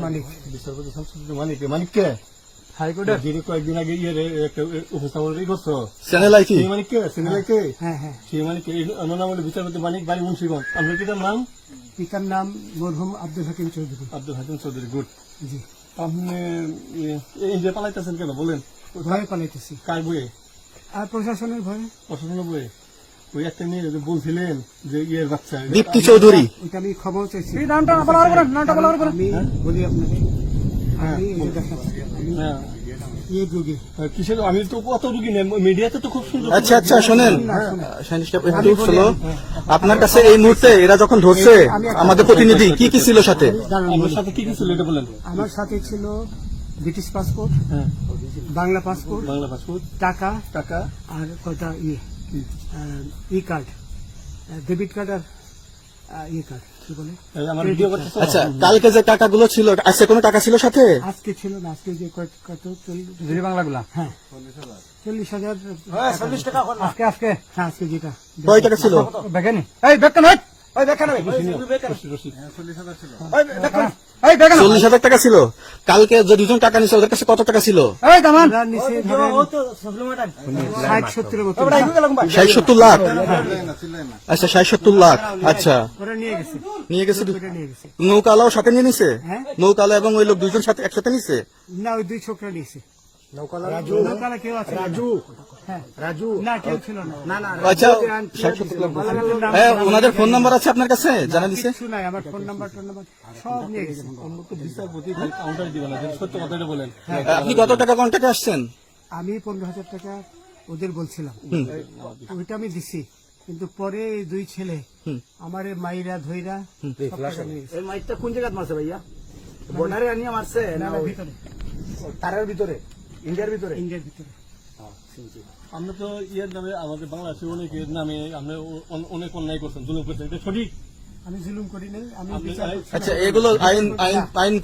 মালিক বিচারপতি শামসুদ্দিন মালিক মানিককে হাইকোর্টের যিনি কয়েকদিন আগে একটা উপস্থাপন করছো চ্যানেল আই কি সেই মানিককে সিনেলাইকে হ্যাঁ হ্যাঁ সেই মানিককে নাম হলো বিচারপতি মানিক বাড়ি মুন্সিগঞ্জ আপনার পিতার নাম পিতার নাম মরহুম আব্দুল হাকিম চৌধুরী। আব্দুল হাকিম চৌধুরী। গুড। জি, আপনি ইন্ডিয়া পালাইতেছেন কেন বলেন? ভয়ে পালাইতেছি কার বইয়ে? আর প্রশাসনের ভয়ে। প্রশাসনের বইয়ে ওই একটা নিয়ে বলছিলেন যে ইয়ের বাচ্চা দীপ্তি চৌধুরী। ওইটা আমি খবর চাইছি। নামটা আমি বলি আপনাকে, আমি এই যে দেখাচ্ছি, আমি হ্যাঁ ইয়ে রোগী। কিসের? আমি তো কত রুগী নেই মিডিয়াতে তো খুব সুন্দর। আচ্ছা আচ্ছা শোনেন একটু শোনো, আপনার কাছে এই মুহূর্তে এরা যখন ধরছে আমাদের প্রতিনিধি কি কি ছিল সাথে? আপনার সাথে কি কি ছিল এটা বলেন? আমার সাথে ছিল ব্রিটিশ পাসপোর্ট, হ্যাঁ বাংলা পাসপোর্ট, বাংলা পাসপোর্ট, টাকা টাকা, আর কয়টা ই কার্ড, ডেবিট কার্ড আর ই কার্ড কি বলে। আমার ভিডিও করতেছে। আচ্ছা কালকে যে টাকাগুলো ছিল আজকে কোনো টাকা ছিল সাথে? আজকে ছিল না, আজকে যে কত 40 বাংলাগুলা। হ্যাঁ 40,000 টাকা আজকে আজকে হ্যাঁ আজকে যেটা কয় টাকা ছিল? বেগানি এই বেকান হয় ওই বেকান হয় 40,000 টাকা ছিল। কালকে যে দুজন টাকা নিছে ওদের কাছে কত টাকা ছিল? এই দামান আমরা নিচে ধরেন 60-70 মতো 60-70 লাখ। আচ্ছা 60-70 লাখ। আচ্ছা ওরা নিয়ে গেছে, নিয়ে গেছে। ওরা নিয়ে গেছে। নৌকালাও সাথে নিয়ে নিছে? হ্যাঁ। নৌকালা এবং ওই লোক দুইজন সাথে একসাথে নিছে? না ওই দুই ছোকরা নিয়েছে। নৌকালা কেউ আছে? হ্যাঁ রাজু না, কেউ ছিল না। আচ্ছা 60-70 লাখ। হ্যাঁ ওনাদের ফোন নাম্বার আছে আপনার কাছে? জানা দিছে? কিছু নাই, আমার ফোন নাম্বার সব নিয়ে গেছে। বিচারপতি কাউন্টার দিবেন না, সত্য কথাটা বলেন। আপনি কত টাকা কন্ট্যাক্টে আসছেন? আমি 15,000 টাকা ওদের বলছিলাম, ওইটা আমি দিছি, কিন্তু পরে এই দুই ছেলে আমার মাইরা ধইরা সব টাকা নিয়ে গেছে। এই মাইকটা কোন জায়গায় মারছে ভাইয়া? বর্ডারে আনিয়ে মারছে না ওই ভিতরে, তারের ভিতরে, ইন্ডিয়ার ভিতরে? ইন্ডিয়ার ভিতরে। আমরা তো ইয়ের নামে আমাদের বাংলাদেশের অনেকের নামে আপনি অনেক অন্যায় করছেন, জুলুম করছেন, এটা সঠিক? আমি জুলুম করি নাই, আমি আপনি বিচার করছি। আচ্ছা এগুলো আইন আইন আইন